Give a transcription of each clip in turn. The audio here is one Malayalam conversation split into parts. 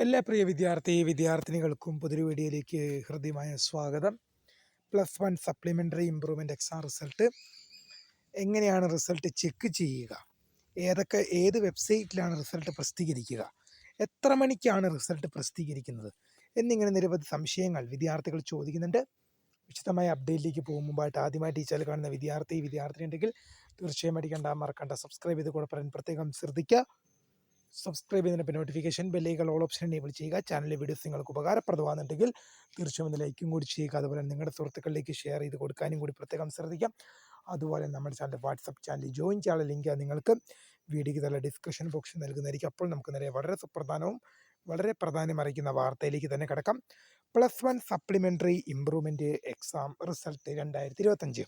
എല്ലാ പ്രിയ വിദ്യാർത്ഥിനികൾക്കും പുതിയൊരു വീഡിയോയിലേക്ക് ഹൃദ്യമായ സ്വാഗതം. +1 സപ്ലിമെൻ്ററി ഇംപ്രൂവ്മെൻ്റ് എക്സാം റിസൾട്ട് എങ്ങനെയാണ് റിസൾട്ട് ചെക്ക് ചെയ്യുക, ഏത് വെബ്സൈറ്റിലാണ് റിസൾട്ട് പ്രസിദ്ധീകരിക്കുക, എത്ര മണിക്കാണ് റിസൾട്ട് പ്രസിദ്ധീകരിക്കുന്നത് എന്നിങ്ങനെ നിരവധി സംശയങ്ങൾ വിദ്യാർത്ഥികൾ ചോദിക്കുന്നുണ്ട്. വിശദമായ അപ്ഡേറ്റിലേക്ക് പോകും മുമ്പായിട്ട് ആദ്യമായിട്ട് ഈ ചാനൽ കാണുന്ന വിദ്യാർത്ഥിനി ഉണ്ടെങ്കിൽ തീർച്ചയായും മറക്കണ്ട സബ്സ്ക്രൈബ് ചെയ്ത് കൂടെ പറയാൻ പ്രത്യേകം ശ്രദ്ധിക്കുക. സബ്സ്ക്രൈബ് ചെയ്തതിന് notification bell icon all option enable ചെയ്യുക. ചാനലിലെ വീഡിയോസ് നിങ്ങൾക്ക് ഉപകാരപ്രദമാകുന്നുണ്ടെങ്കിൽ തീർച്ചയായും ഒന്ന് ലൈക്കും കൂടി ചെയ്യുക. അതുപോലെ നിങ്ങളുടെ സുഹൃത്തുക്കളിലേക്ക് ഷെയർ ചെയ്ത് കൊടുക്കാനും കൂടി പ്രത്യേകം ശ്രദ്ധിക്കാം. അതുപോലെ നമ്മുടെ ചാനൽ വാട്സപ്പ് ചാനൽ ജോയിൻ ചെയ്യാനുള്ള ലിങ്ക് നിങ്ങൾക്ക് വീഡിയോയ്ക്ക് നല്ല ഡിസ്ക്രിപ്ഷൻ ബോക്സിൽ നൽകുന്നതായിരിക്കും. അപ്പോൾ നമുക്ക് നേരെ വളരെ പ്രധാനം അറിയിക്കുന്ന വാർത്തയിലേക്ക് തന്നെ കിടക്കാം. +1 supplementary improvement exam result 2025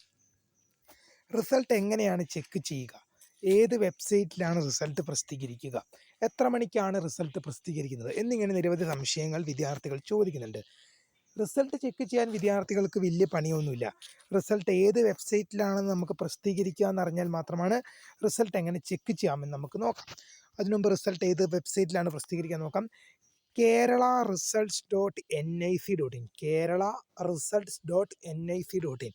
result എങ്ങനെയാണ് ചെക്ക് ചെയ്യുക, ഏത് വെബ്സൈറ്റിലാണ് റിസൾട്ട് പ്രസിദ്ധീകരിക്കുക, എത്ര മണിക്കാണ് റിസൾട്ട് പ്രസിദ്ധീകരിക്കുന്നത് എന്നിങ്ങനെ നിരവധി സംശയങ്ങൾ വിദ്യാർത്ഥികൾ ചോദിക്കുന്നുണ്ട്. റിസൾട്ട് ചെക്ക് ചെയ്യാൻ വിദ്യാർത്ഥികൾക്ക് വലിയ പണിയൊന്നുമില്ല. റിസൾട്ട് ഏത് വെബ്സൈറ്റിലാണെന്ന് നമുക്ക് പ്രസിദ്ധീകരിക്കുക എന്നറിഞ്ഞാൽ മാത്രമാണ് റിസൾട്ട് എങ്ങനെ ചെക്ക് ചെയ്യാമെന്ന് നമുക്ക് നോക്കാം. അതിനുമുമ്പ് റിസൾട്ട് ഏത് വെബ്സൈറ്റിലാണ് പ്രസിദ്ധീകരിക്കാൻ നോക്കാം. kerala-results.nic.in kerala-results.nic.in.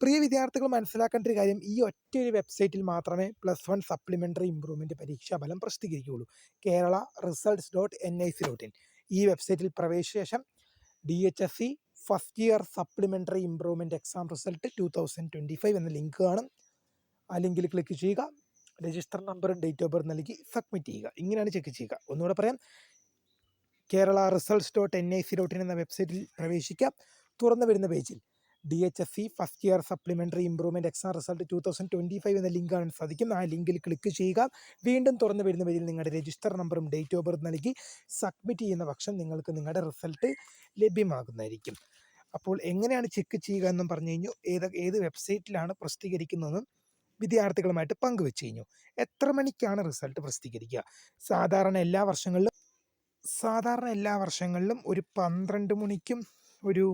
പ്രിയ വിദ്യാർത്ഥികൾ മനസ്സിലാക്കേണ്ട ഒരു കാര്യം, ഈ ഒറ്റയൊരു വെബ്സൈറ്റിൽ മാത്രമേ +1 സപ്ലിമെൻ്ററി ഇംപ്രൂവ്മെൻറ്റ് പരീക്ഷാഫലം പ്രസിദ്ധീകരിക്കുകയുള്ളൂ. kerala-results.nic.in. ഈ വെബ്സൈറ്റിൽ പ്രവേശിച്ച ശേഷം DHSC first year supplementary improvement exam result 2025 എന്ന ലിങ്ക് കാണും. ആ ലിങ്കിൽ ക്ലിക്ക് ചെയ്യുക, രജിസ്റ്റർ നമ്പറും ഡേറ്റ് ഓഫ് ബർത്ത് നൽകി സബ്മിറ്റ് ചെയ്യുക. ഇങ്ങനെയാണ് ചെക്ക് ചെയ്യുക. ഒന്നുകൂടെ പറയാം, kerala-results.nic.in എന്ന വെബ്സൈറ്റിൽ പ്രവേശിക്കുക. തുറന്നു വരുന്ന പേജിൽ DHSC first year supplementary improvement exam result 2025 എന്ന ലിങ്ക് കാണാൻ സാധിക്കും. ആ ലിങ്കിൽ ക്ലിക്ക് ചെയ്യുക. വീണ്ടും തുറന്നു വരുന്ന പേജിൽ നിങ്ങളുടെ രജിസ്റ്റർ നമ്പറും ഡേറ്റ് ഓഫ് ബർത്ത് നൽകി സബ്മിറ്റ് ചെയ്യുന്ന പക്ഷം നിങ്ങൾക്ക് നിങ്ങളുടെ റിസൾട്ട് ലഭ്യമാകുന്നതായിരിക്കും. അപ്പോൾ എങ്ങനെയാണ് ചെക്ക് ചെയ്യുക എന്നും പറഞ്ഞു കഴിഞ്ഞു, ഏത് വെബ്സൈറ്റിലാണ് പ്രസിദ്ധീകരിക്കുന്നതെന്നും വിദ്യാർത്ഥികളുമായിട്ട് പങ്കുവെച്ച് കഴിഞ്ഞു. എത്ര മണിക്കാണ് റിസൾട്ട് പ്രസിദ്ധീകരിക്കുക? സാധാരണ എല്ലാ വർഷങ്ങളിലും ഒരു 12 മണിക്കും ഒരു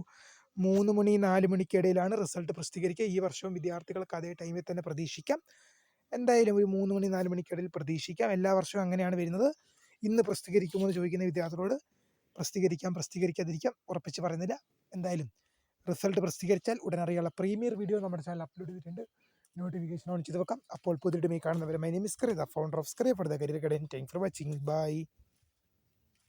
3 മണി 4 മണിക്കിടയിലാണ് റിസൾട്ട് പ്രസിദ്ധീകരിക്കുക. ഈ വർഷവും വിദ്യാർത്ഥികൾക്ക് അതേ ടൈമിൽ തന്നെ പ്രതീക്ഷിക്കാം. എന്തായാലും ഒരു 3 മണി 4 മണിക്കിടയിൽ പ്രതീക്ഷിക്കാം. എല്ലാ വർഷവും അങ്ങനെയാണ് വരുന്നത്. ഇന്ന് പ്രസിദ്ധീകരിക്കുമോ എന്ന് ചോദിക്കുന്ന വിദ്യാർത്ഥികളോട് പ്രസിദ്ധീകരിക്കാതിരിക്കാം, ഉറപ്പിച്ച് പറയുന്നില്ല. എന്തായാലും റിസൾട്ട് പ്രസിദ്ധീകരിച്ചാൽ ഉടൻ അറിയാനുള്ള പ്രീമിയർ വീഡിയോ നമ്മുടെ ചാനൽ അപ്ലോഡ് ചെയ്തിട്ടുണ്ട്. നോട്ടിഫിക്കേഷൻ ഓൺ ചെയ്ത് വെക്കാം. അപ്പോൾ പുതിയ കാണുന്നവരെ my name is Kariya, founder of Skaria for the career guidance. Thanks for watching. By.